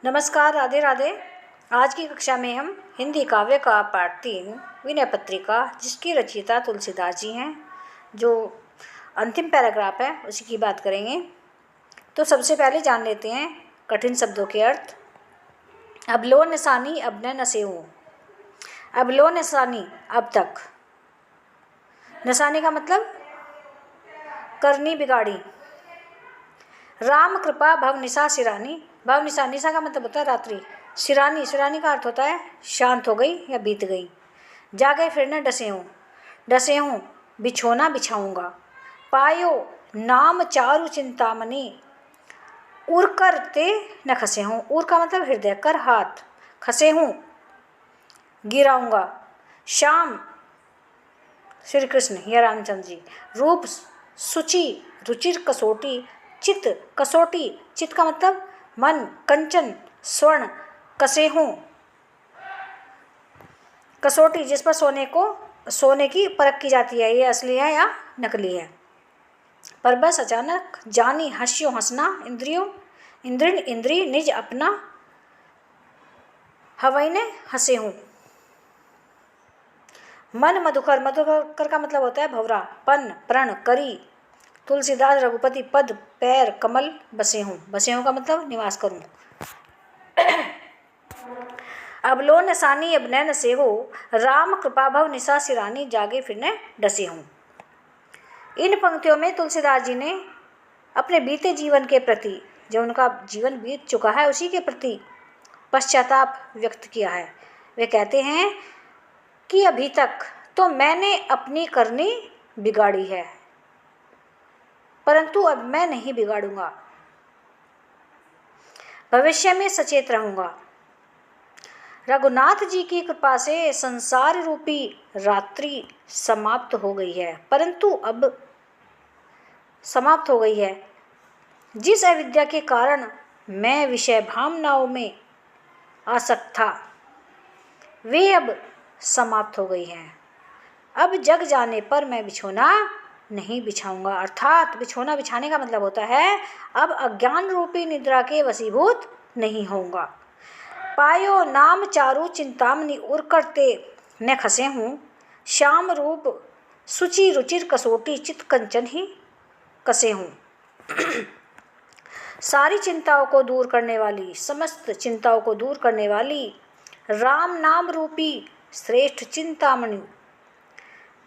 नमस्कार, राधे राधे। आज की कक्षा में हम हिंदी काव्य का पाठ 3 विनय पत्रिका, जिसकी रचयिता तुलसीदास जी हैं, जो अंतिम पैराग्राफ है उसी की बात करेंगे। तो सबसे पहले जान लेते हैं कठिन शब्दों के अर्थ। अबलो निशानी अब न नसेऊं। अबलो निशानी अब तक। निशानी का मतलब करनी बिगाड़ी। राम कृपा भव निशा सिरानी। भव निशा, निशा का मतलब होता है रात्रि। सिरानी, सिरानी का अर्थ होता है शांत हो गई या बीत गई। जागे फिर न डसे हूँ। डसे हूँ बिछोना बिछाऊंगा। पायो नाम चारु चिंतामणि। उर करते न खसे हूँ। उर का मतलब हृदय, कर हाथ, खसे हूँ गिराऊंगा। श्याम श्री कृष्ण या रामचंद्र जी। रूप सुचि रुचिर कसोटी। चित कसोटी, चित का मतलब मन। कंचन स्वर्ण, कसे हूँ कसोटी, जिस पर सोने की परख की जाती है, ये असली है या नकली है। पर बस अचानक जानी हंस्यो हंसना। इंद्रियों इंद्रिन इंद्री निज अपना। हवई ने हंसे हूँ। मन मधुकर, मधुकर का मतलब होता है भवरा। पन प्रण करी। तुलसीदास रघुपति पद पैर कमल बसे हूँ। बसे हूँ का मतलब निवास करूँ। अबलो निशानी अब न नसे हो। राम कृपा भव निशा सिरानी। जागे फिर न डसे हूँ। इन पंक्तियों में तुलसीदास जी ने अपने बीते जीवन के प्रति, जो उनका जीवन बीत चुका है उसी के प्रति पश्चाताप व्यक्त किया है। वे कहते हैं कि अभी तक तो मैंने अपनी करनी बिगाड़ी है, परंतु अब मैं नहीं बिगाड़ूंगा। भविष्य में सचेत रहूंगा। रघुनाथ जी की कृपा से संसार रूपी रात्रि समाप्त हो गई है, परंतु अब समाप्त हो गई है। जिस अविद्या के कारण मैं विषय भावनाओं में आसक्त था, वे अब समाप्त हो गई हैं। अब जग जाने पर मैं बिछोना नहीं बिछाऊंगा। अर्थात बिछोना बिछाने का मतलब होता है अब अज्ञान रूपी निद्रा के वशीभूत नहीं होऊंगा। पायो नाम चारु चिंतामणि। उर करते न खसे हूँ। श्याम रूप सुचि रुचिर कसोटी। चित कंचन ही कसे हूँ। सारी चिंताओं को दूर करने वाली, समस्त चिंताओं को दूर करने वाली राम नाम रूपी श्रेष्ठ चिंतामणि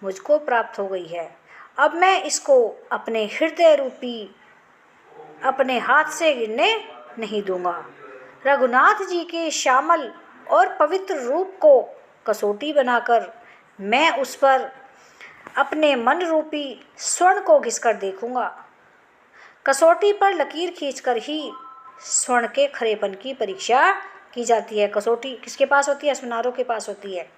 मुझको प्राप्त हो गई है। अब मैं इसको अपने हृदय रूपी अपने हाथ से गिरने नहीं दूंगा। रघुनाथ जी के श्यामल और पवित्र रूप को कसौटी बनाकर मैं उस पर अपने मन रूपी स्वर्ण को घिसकर देखूंगा। कसौटी पर लकीर खींचकर ही स्वर्ण के खरेपन की परीक्षा की जाती है। कसौटी किसके पास होती है? सुनारों के पास होती है,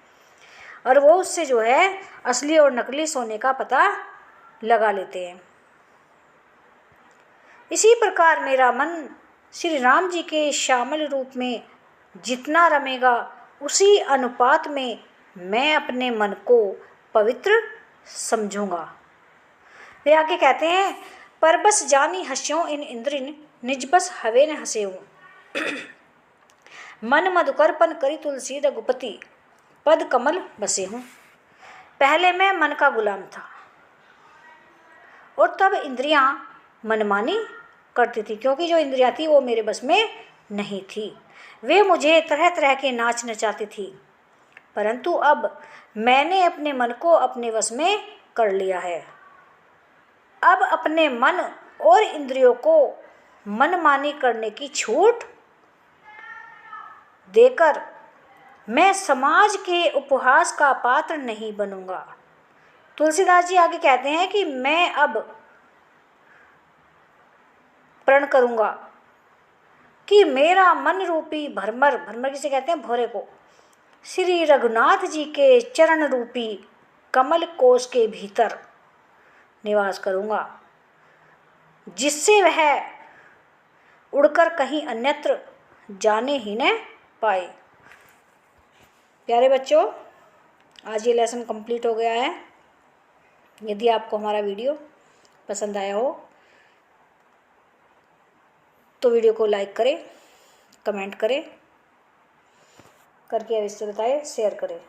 और वो उससे जो है असली और नकली सोने का पता लगा लेते हैं। इसी प्रकार मेरा मन श्री राम जी के श्यामल रूप में जितना रमेगा, उसी अनुपात में मैं अपने मन को पवित्र समझूंगा। वे आगे कहते हैं, पर बस जानी हस्यों इन इंद्रिन निज बस हवे न हसे हूँ। मन मधुकर पन करी तुलसी रघुपति पद कमल बसे हूँ। पहले मैं मन का गुलाम था और तब इंद्रियां मनमानी करती थी, क्योंकि जो इंद्रियां थी वो मेरे बस में नहीं थी। वे मुझे तरह तरह के नाच नचाती थी, परंतु अब मैंने अपने मन को अपने वश में कर लिया है। अब अपने मन और इंद्रियों को मनमानी करने की छूट देकर मैं समाज के उपहास का पात्र नहीं बनूंगा। तुलसीदास जी आगे कहते हैं कि मैं अब प्रण करूंगा कि मेरा मन रूपी भरमर, भरमर किसे कहते हैं? भौरे को, श्री रघुनाथ जी के चरण रूपी कमल कोश के भीतर निवास करूंगा, जिससे वह उड़कर कहीं अन्यत्र जाने ही न पाए। प्यारे बच्चों, आज ये लेसन कंप्लीट हो गया है। यदि आपको हमारा वीडियो पसंद आया हो तो वीडियो को लाइक करें, कमेंट करें, करके अवश्य बताएं, शेयर करें।